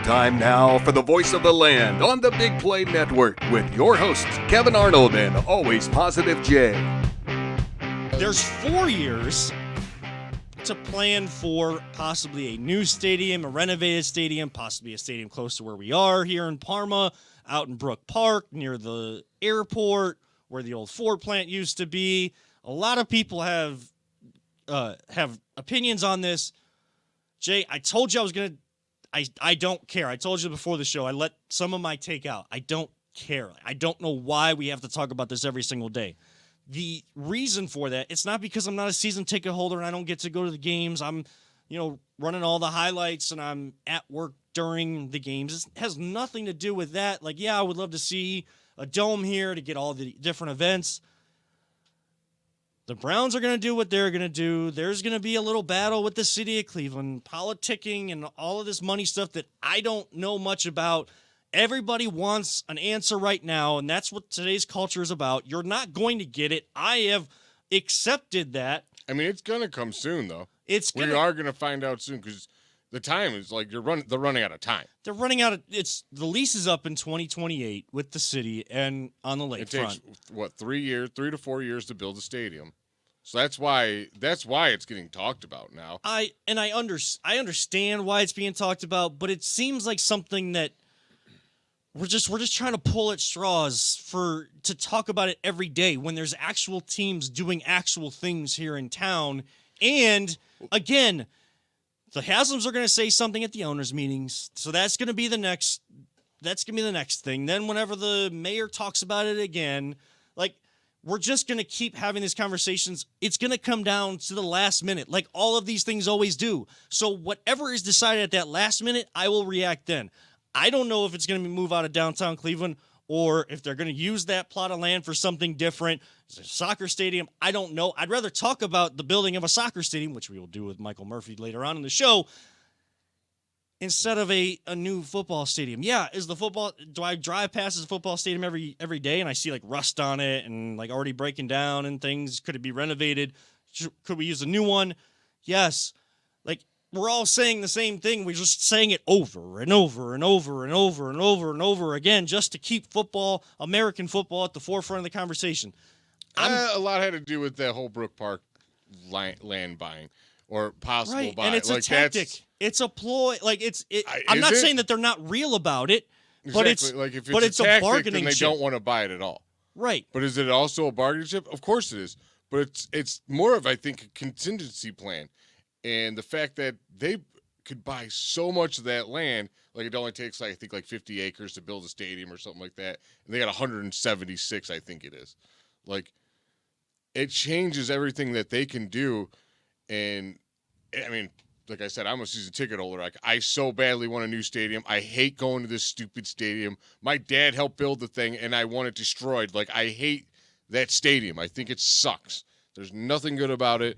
Time now for the voice of the land on the Big Play Network with your hosts, Kevin Arnold and Always Positive Jay. There's 4 years to plan for possibly a new stadium, a renovated stadium, possibly a stadium close to where we are here in Parma, out in Brook Park, near the airport, where the old Ford plant used to be. A lot of people have opinions on this. Jay, I told you I was going to... I don't care. I told you before the show, I let some of my take out. I don't care. I don't know why we have to talk about this every single day. The reason for that, it's not because I'm not a season ticket holder and I don't get to go to the games. I'm, running all the highlights and I'm at work during the games. It has nothing to do with that. Like, yeah, I would love to see a dome here to get all the different events. The Browns are going to do what they're going to do. There's going to be a little battle with the city of Cleveland, politicking and all of this money stuff that I don't know much about. Everybody wants an answer right now, and that's what today's culture is about. You're not going to get it. I have accepted that. I mean, it's going to come soon, though. We are going to find out soon because the time is like they're running out of time. They're running out of the lease is up in 2028 with the city and on the lakefront. It takes 3 to 4 years to build a stadium. So that's why it's getting talked about now. I understand why it's being talked about, but it seems like something that we're just trying to pull at straws to talk about it every day when there's actual teams doing actual things here in town. And again, the Haslam's are going to say something at the owners' meetings, so that's going to be the next thing. Then whenever the mayor talks about it again, we're just going to keep having these conversations. It's going to come down to the last minute, like all of these things always do. So whatever is decided at that last minute, I will react then. I don't know if it's going to be moved out of downtown Cleveland or if they're going to use that plot of land for something different. Is it a soccer stadium? I don't know. I'd rather talk about the building of a soccer stadium, which we will do with Michael Murphy later on in the show, instead of a new football stadium. Yeah, do I drive past this football stadium every day and I see rust on it and already breaking down and things? Could it be renovated? Could we use a new one? Yes. We're all saying the same thing. We're just saying it over and over and over and over and over and over again just to keep American football at the forefront of the conversation. A lot had to do with that whole Brook Park land buying or possible right. buy. And it's a tactic. It's a ploy. I'm not saying that they're not real about it, exactly. but it's a tactic, a bargaining then they chip. don't want to buy it at all. Right. But is it also a bargaining chip? Of course it is. But it's more of, I think, a contingency plan. And the fact that they could buy so much of that land, it only takes, 50 acres to build a stadium or something like that. And they got 176, I think it is. It changes everything that they can do. And, I mean, like I said, I'm a season ticket holder. I so badly want a new stadium. I hate going to this stupid stadium. My dad helped build the thing, and I want it destroyed. I hate that stadium. I think it sucks. There's nothing good about it.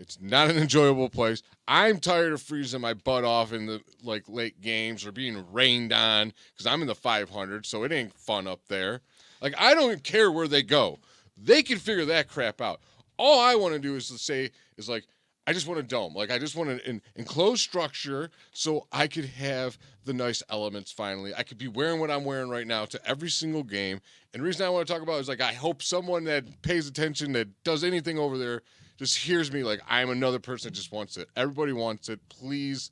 It's not an enjoyable place. I'm tired of freezing my butt off in the late games or being rained on because I'm in the 500, so it ain't fun up there. I don't even care where they go. They can figure that crap out. All I want to do is I just want a dome. I just want an enclosed structure so I could have the nice elements finally. I could be wearing what I'm wearing right now to every single game. And the reason I want to talk about it is I hope someone that pays attention, that does anything over there, just hears me I'm another person that just wants it. Everybody wants it. Please.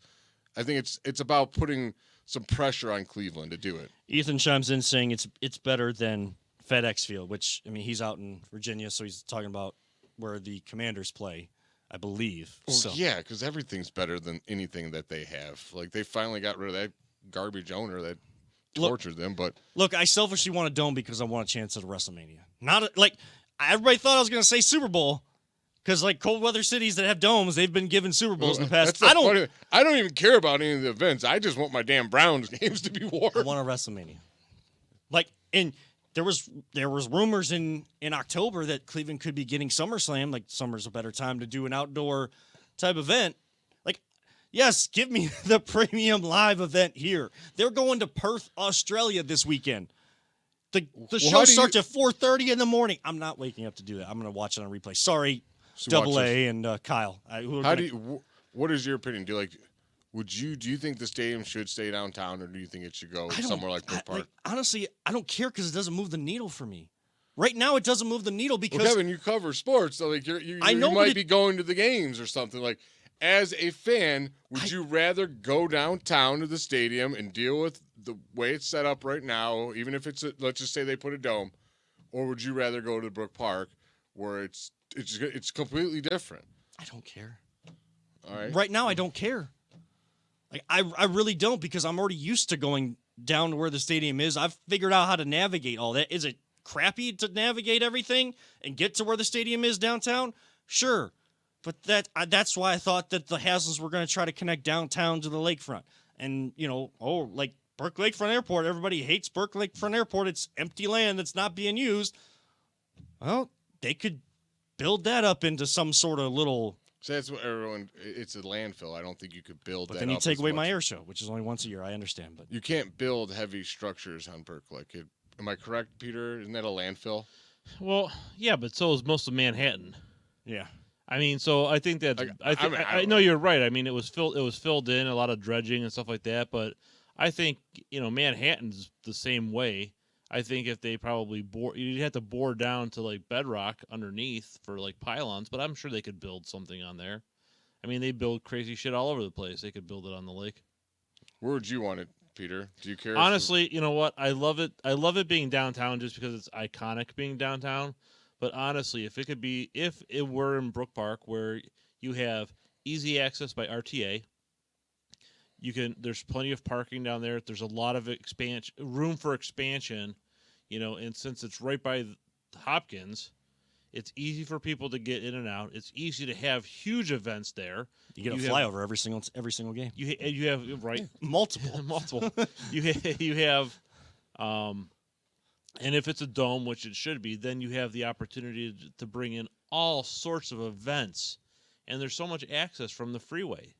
I think it's about putting some pressure on Cleveland to do it. Ethan chimes in saying it's better than FedEx Field, which, he's out in Virginia, so he's talking about where the Commanders play, I believe. Well, so. Yeah, because everything's better than anything that they have. They finally got rid of that garbage owner that tortured them. But look, I selfishly want a dome because I want a chance at a WrestleMania. Everybody thought I was going to say Super Bowl. Because cold weather cities that have domes, they've been given Super Bowls in the past. I don't even care about any of the events. I just want my damn Browns games to be worn. I want a WrestleMania. And there was rumors in October that Cleveland could be getting SummerSlam. Summer's a better time to do an outdoor type event. Yes, give me the premium live event here. They're going to Perth, Australia this weekend. The show starts at 4:30 in the morning. I'm not waking up to do that. I'm going to watch it on replay. Sorry. Double A and Kyle. What is your opinion? Do you think the stadium should stay downtown, or do you think it should go somewhere like Brook Park? Honestly, I don't care because it doesn't move the needle for me. Right now, it doesn't move the needle because Well, Kevin, you cover sports, so like you know, might be going to the games or something. Like, as a fan, would you rather go downtown to the stadium and deal with the way it's set up right now, even if it's let's just say they put a dome, or would you rather go to Brook Park where it's completely different? I don't care. All right. Right now, I don't care. Like I really don't because I'm already used to going down to where the stadium is. I've figured out how to navigate all that. Is it crappy to navigate everything and get to where the stadium is downtown? Sure. But that's why I thought that the Haslams were going to try to connect downtown to the lakefront. And, like Burke Lakefront Airport, everybody hates Burke Lakefront Airport. It's empty land that's not being used. Well, they could build that up into some sort of little... So that's what everyone. It's a landfill. I don't think you could build. But then you take away my air show, which is only once a year. I understand, but you can't build heavy structures on Burke Lake. Am I correct, Peter? Isn't that a landfill? Well, yeah, but so is most of Manhattan. yeah. I mean, so I think that I know you're right. I mean, it was filled in, a lot of dredging and stuff like that. But I think Manhattan's the same way. I think if they probably you'd have to bore down to like bedrock underneath for like pylons, but I'm sure they could build something on there. I mean, they build crazy shit all over the place. They could build it on the lake. Where would you want it, Peter? Do you care? Honestly, you know what? I love it. I love it being downtown just because it's iconic being downtown. But honestly, if it were in Brook Park where you have easy access by RTA, there's plenty of parking down there. There's a lot of room for expansion, and since it's right by Hopkins, it's easy for people to get in and out. It's easy to have huge events there. You get a flyover every single game. You have right multiple. You have and if it's a dome, which it should be, then you have the opportunity to bring in all sorts of events, and there's so much access from the freeway.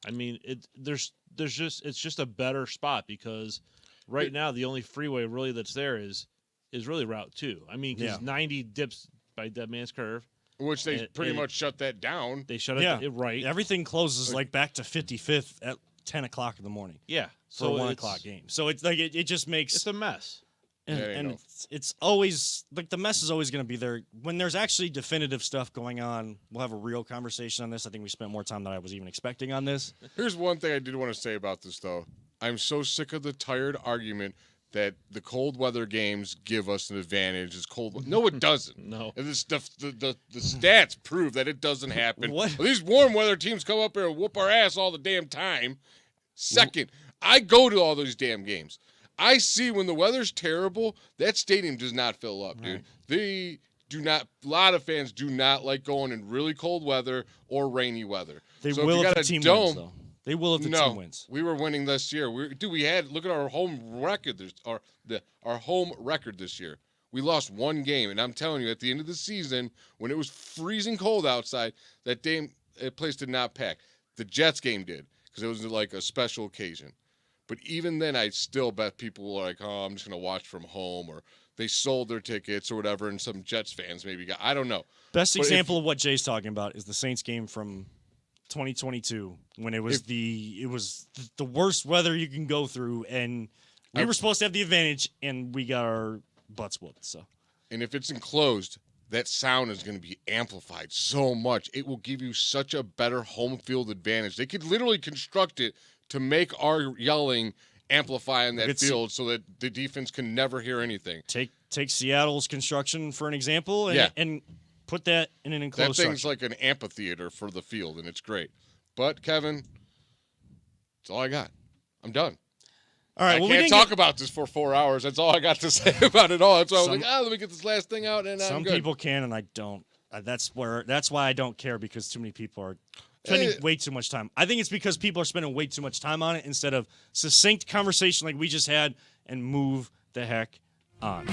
I mean, it's just a better spot because right now the only freeway really that's there is really Route 2. I mean, because 90 dips by Dead Man's Curve, which they pretty much shut that down. They shut it right. Everything closes like back to 55th at 10 o'clock in the morning. Yeah, so 1 o'clock game. So it's like it just makes it's a mess. And it's always like the mess is always going to be there. When there's actually definitive stuff going on, we'll have a real conversation on this. I think we spent more time than I was even expecting on this. Here's one thing I did want to say about this, though. I'm so sick of the tired argument that the cold weather games give us an advantage. It's cold. No, it doesn't. No. And this stuff, the stats prove that it doesn't happen. What? Well, these warm weather teams come up here and whoop our ass all the damn time. Second, I go to all those damn games. I see when the weather's terrible, that stadium does not fill up, dude. They do not. A lot of fans do not like going in really cold weather or rainy weather. They will if the team wins, though. They will if the team wins. We were winning this year. We had look at our home record. Our home record this year. We lost one game, and I'm telling you, at the end of the season, when it was freezing cold outside, that place did not pack. The Jets game did because it was like a special occasion. But even then, I still bet people were like, oh, I'm just going to watch from home, or they sold their tickets or whatever, and some Jets fans maybe got, I don't know. Best example of what Jay's talking about is the Saints game from 2022 when it was the worst weather you can go through, and we were supposed to have the advantage, and we got our butts whooped. So, and if it's enclosed, that sound is going to be amplified so much. It will give you such a better home field advantage. They could literally construct it to make our yelling amplify in that field so that the defense can never hear anything. Take Seattle's construction for an example and put that in an enclosed That thing's structure. like an amphitheater for the field, and it's great. But, Kevin, that's all I got. I'm done. All right, I can't talk about this for 4 hours. That's all I got to say about it all. That's why I was like, let me get this last thing out, and I'm good. Some people can, and I don't. That's why I don't care, because too many people are spending way too much time. I think it's because people are spending way too much time on it instead of succinct conversation like we just had and move the heck on.